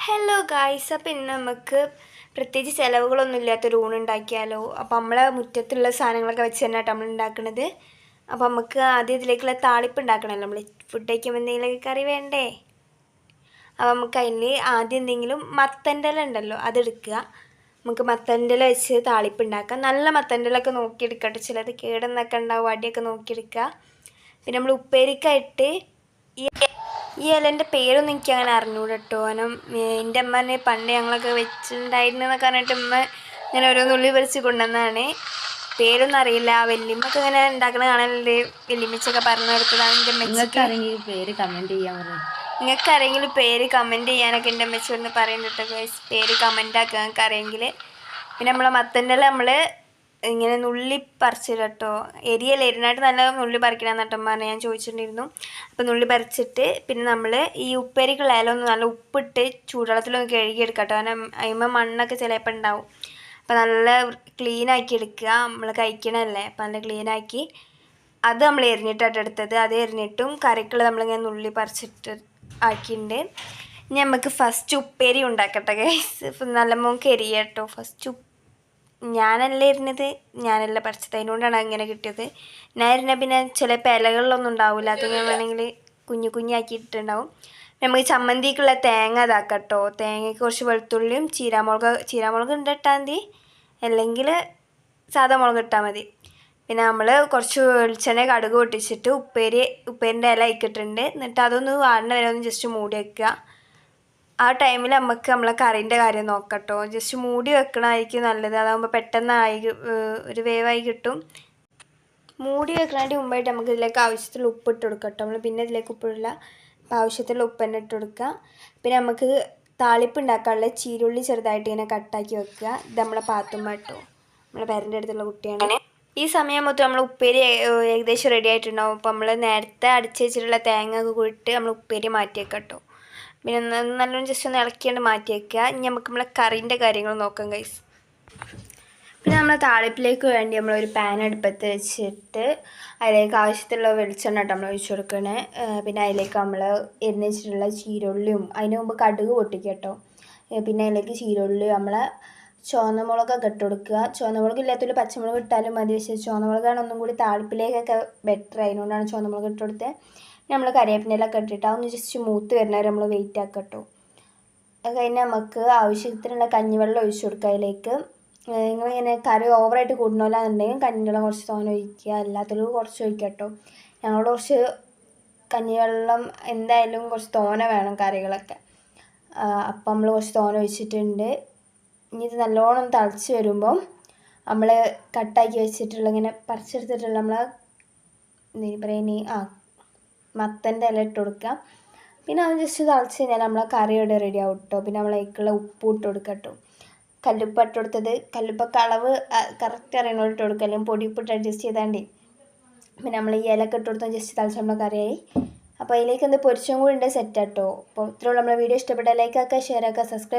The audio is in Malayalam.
ഹലോ ഗായ്സ്, അപ്പോൾ ഇന്ന് നമുക്ക് പ്രത്യേകിച്ച് ചിലവുകളൊന്നും ഇല്ലാത്തൊരു ഊണ് ഉണ്ടാക്കിയാലോ. അപ്പോൾ നമ്മളെ മുറ്റത്തുള്ള സാധനങ്ങളൊക്കെ വെച്ച് തന്നെ നമ്മൾ ഉണ്ടാക്കുന്നത്. അപ്പോൾ നമുക്ക് ആദ്യം ഇതിലേക്കുള്ള താളിപ്പ് ഉണ്ടാക്കണമല്ലോ. നമ്മൾ ഫുഡ് കഴിക്കുമ്പോൾ എന്തെങ്കിലും കറി വേണ്ടേ. അപ്പോൾ നമുക്ക് അതിന് ആദ്യം എന്തെങ്കിലും മത്തൻ്റെ ഇല ഉണ്ടല്ലോ അതെടുക്കുക. നമുക്ക് മത്തൻ്റെ ഇല വെച്ച് താളിപ്പ് ഉണ്ടാക്കാം. നല്ല മത്തൻ്റെ ഇലയൊക്കെ നോക്കിയെടുക്കട്ടെ, ചിലത് കേടെന്നൊക്കെ ഉണ്ടാവും, അടിയൊക്കെ നോക്കിയെടുക്കുക. പിന്നെ നമ്മൾ ഉപ്പേരിക്കായിട്ട് ഈ ഇലേൻ്റെ പേരൊന്നും എനിക്ക് അങ്ങനെ അറിഞ്ഞൂട കേട്ടോ. കാരണം എൻ്റെ അമ്മനെ പണ്ട് ഞങ്ങളൊക്കെ വെച്ചിട്ടുണ്ടായിരുന്നെന്നൊക്കെ പറഞ്ഞിട്ട് ഉമ്മ ഇങ്ങനെ ഓരോന്നുള്ളി പറിച്ച് കൊണ്ടുവന്നതാണ്. പേരൊന്നും അറിയില്ല. വല്യമ്മക്ക് ഇങ്ങനെ ഉണ്ടാക്കണ കാണലുണ്ട്, വല്യമ്മച്ചൊക്കെ പറഞ്ഞു കൊടുത്തതാണ് എൻ്റെ അമ്മച്ചക്ക്. പേര് കമൻറ്റ് ചെയ്യാൻ നിങ്ങൾക്ക് ആരെങ്കിലും പേര് കമൻറ്റ് ചെയ്യാനൊക്കെ എൻ്റെ അമ്മച്ചി ഒന്ന് പറയുന്നുണ്ട് കേട്ടോ. പേര് കമൻ്റ് ആക്കുക നിങ്ങൾക്ക് അറിയെങ്കിൽ. പിന്നെ നമ്മളെ മത്തൻ്റെ ഇല നമ്മൾ ഇങ്ങനെ നുള്ളി പറിച്ചിട്ട് കേട്ടോ. എരിയല്ല, എരിനായിട്ട് നല്ല നുള്ളി പറിക്കണം നട്ടന്മാരെ ഞാൻ ചോദിച്ചിട്ടുണ്ടായിരുന്നു. അപ്പോൾ നുള്ളി പറിച്ചിട്ട് പിന്നെ നമ്മൾ ഈ ഉപ്പേരിക്കുള്ള ഇല ഒന്ന് നല്ല ഉപ്പിട്ട് ചൂടുവെള്ളത്തിലൊന്ന് കഴുകിയെടുക്കുക കേട്ടോ. കാരണം അതിന്മേൽ മണ്ണൊക്കെ ചിലപ്പോൾ ഉണ്ടാവും. അപ്പോൾ നല്ല ക്ലീനാക്കി എടുക്കുക. നമ്മൾ കഴിക്കണമല്ലേ, അപ്പോൾ നല്ല ക്ലീനാക്കി അത് നമ്മൾ എരിഞ്ഞിട്ടാണ് എടുത്തത്. അത് എരിഞ്ഞിട്ടും കറിക്കുള്ള നമ്മളിങ്ങനെ നുള്ളി പറിച്ചിട്ട് ആക്കിയിട്ടുണ്ട്. ഇനി നമുക്ക് ഫസ്റ്റ് ഉപ്പേരി ഉണ്ടാക്കട്ടെ ഗൈസ്. ഇപ്പം നല്ല മോൾക്ക് എരിയ കേട്ടോ. ഫസ്റ്റ് ഞാനല്ല ഇരുന്നത്, ഞാനല്ല പറിച്ചത്, അതിനുകൊണ്ടാണ് അങ്ങനെ കിട്ടിയത്. ഞാൻ ഇരുന്നാൽ പിന്നെ ചിലപ്പോൾ ഇലകളിലൊന്നും ഉണ്ടാവില്ല, അത് ഞാൻ വേണമെങ്കിൽ കുഞ്ഞു കുഞ്ഞാക്കിയിട്ടുണ്ടാവും. നമുക്ക് ചമ്മന്തിക്കുള്ള തേങ്ങ ഇതാക്കാം കേട്ടോ. തേങ്ങയ്ക്ക് കുറച്ച് വെളുത്തുള്ളിയും ചീരാമുളക് ഇട്ടാൽ മതി, അല്ലെങ്കിൽ സാധാ മുളക് ഇട്ടാൽ മതി. പിന്നെ നമ്മൾ കുറച്ച് വെളിച്ചെണ്ണ കടുക് പൊട്ടിച്ചിട്ട് ഉപ്പേരിൻ്റെ ഇല ഇട്ടിട്ടുണ്ട്. എന്നിട്ട് അതൊന്ന് വാടുന്ന വരെ ഒന്ന് ജസ്റ്റ് മൂടി വയ്ക്കുക. ആ ടൈമിൽ നമുക്ക് നമ്മളെ കറീൻ്റെ കാര്യം നോക്കട്ടോ. ജസ്റ്റ് മൂടി വെക്കണമായിരിക്കും നല്ലത്, അതാകുമ്പോൾ പെട്ടെന്ന് ഒരു വേവായി കിട്ടും. മൂടി വെക്കണതിൻ്റെ മുമ്പായിട്ട് നമുക്ക് ഇതിലേക്ക് ആവശ്യത്തിലുള്ള ഉപ്പ് ഇട്ട് കൊടുക്കാം കേട്ടോ. നമ്മൾ പിന്നെ ഇതിലേക്ക് ഉപ്പിടില്ല, അപ്പോൾ ആവശ്യത്തിലുള്ള ഉപ്പ് തന്നെ ഇട്ട് കൊടുക്കുക. പിന്നെ നമുക്ക് താളിപ്പ് ഉണ്ടാക്കാനുള്ള ചീരുള്ളി ചെറുതായിട്ട് ഇങ്ങനെ കട്ടാക്കി വെക്കുക. ഇത് നമ്മളെ പാത്തുമ്മ കേട്ടോ, നമ്മളെ പേരൻ്റെ അടുത്തുള്ള കുട്ടിയാണ്. ഈ സമയം മൊത്തം നമ്മൾ ഉപ്പേരി ഏകദേശം റെഡി ആയിട്ടുണ്ടാവും. അപ്പോൾ നമ്മൾ നേരത്തെ അടിച്ച് വെച്ചിട്ടുള്ള തേങ്ങ ഒക്കെ കൂടിയിട്ട് നമ്മൾ ഉപ്പേരി മാറ്റി വെക്കാം കേട്ടോ. പിന്നെ നല്ലോണം ജസ്റ്റ് ഒന്ന് ഇളക്കിയാണ്ട് മാറ്റി വയ്ക്കുക. ഇനി നമുക്ക് നമ്മളെ കറീൻ്റെ കാര്യങ്ങൾ നോക്കാം ഗൈസ്. പിന്നെ നമ്മൾ താളിപ്പിലേക്ക് വേണ്ടി നമ്മളൊരു പാൻ അടുപ്പത്ത് വെച്ചിട്ട് അതിലേക്ക് ആവശ്യത്തിലുള്ള വെളിച്ചെണ്ണ കേട്ടോ നമ്മൾ ഒഴിച്ച് കൊടുക്കണേ. പിന്നെ അതിലേക്ക് നമ്മൾ എരിഞ്ഞ് വെച്ചിട്ടുള്ള ചീരുള്ളിയും അതിന് മുമ്പ് കടുക് പൊട്ടിക്കുക കേട്ടോ. പിന്നെ അതിലേക്ക് ചീരുള്ളി നമ്മൾ ചുവന്ന മുളകൊക്കെ ഇട്ട് കൊടുക്കുക. ചുവന്ന മുളക് ഇല്ലാത്തൊരു പച്ചമുളക് ഇട്ടാലും മതി, പക്ഷേ ചുവന്ന മുളകാണ് ഒന്നും കൂടി താളിപ്പിലേക്കൊക്കെ ബെറ്റർ, അതിനുകൊണ്ടാണ് ചുവന്ന മുളക് ഇട്ട് കൊടുത്തത്. നമ്മൾ കറിവേപ്പിലൊക്കെ ഇട്ടിട്ട് അതൊന്ന് ജസ്റ്റ് മൂത്ത് വരുന്നവരെ നമ്മൾ വെയിറ്റ് ആക്കാം കേട്ടോ. അത് കഴിഞ്ഞാൽ നമുക്ക് ആവശ്യത്തിനുള്ള കഞ്ഞിവെള്ളം ഒഴിച്ച് കൊടുക്കുക അതിലേക്ക്. നിങ്ങളിങ്ങനെ കറി ഓവറായിട്ട് കൂടണമല്ലാന്നുണ്ടെങ്കിൽ കഞ്ഞിവെള്ളം കുറച്ച് തോനെ ഒഴിക്കുക, അല്ലാത്തവർക്ക് കുറച്ച് ഒഴിക്കുക കേട്ടോ. ഞങ്ങളോട് കുറച്ച് കഞ്ഞിവെള്ളം എന്തായാലും കുറച്ച് തോനെ വേണം കറികളൊക്കെ, അപ്പം നമ്മൾ കുറച്ച് തോനെ ഒഴിച്ചിട്ടുണ്ട്. ഇനി ഇത് നല്ലോണം തിളച്ച് വരുമ്പം നമ്മൾ കട്ടാക്കി വെച്ചിട്ടുള്ള ഇങ്ങനെ പറിച്ചെടുത്തിട്ടുള്ള നമ്മൾ എന്തെങ്കിലും പറയുക മത്തൻ്റെ ഇല ഇട്ട് കൊടുക്കുക. പിന്നെ അത് ജസ്റ്റ് തിളച്ച് കഴിഞ്ഞാൽ നമ്മളെ കറി ഇവിടെ റെഡി ആവും കേട്ടോ. പിന്നെ നമ്മൾ അതിലേക്കുള്ള ഉപ്പ് ഇട്ട് കൊടുക്കുക കേട്ടോ. കല്ലുപ്പ് ഇട്ട് കൊടുത്തത്, കല്ലുപ്പൊക്കെ അളവ് കറക്റ്റ് അറിയണോട്ട് ഇട്ട് കൊടുക്കുക, അല്ലെങ്കിൽ പൊടി ഉപ്പിട്ട് അഡ്ജസ്റ്റ് ചെയ്താണ്ട്. പിന്നെ നമ്മൾ ഈ ഇലക്കെ ഇട്ട് കൊടുത്താൽ ജസ്റ്റ് തിളച്ച് നമ്മളെ കറിയായി. അപ്പോൾ അതിലേക്ക് എന്ത് പൊരിച്ചും കൂടി ഉണ്ട് സെറ്റ് ആട്ടോ. അപ്പോൾ ഇത്രയുള്ള നമ്മളെ വീഡിയോ ഇഷ്ടപ്പെട്ട ലൈക്ക് ആക്കുക, ഷെയർ ആക്കുക, സബ്സ്ക്രൈബ്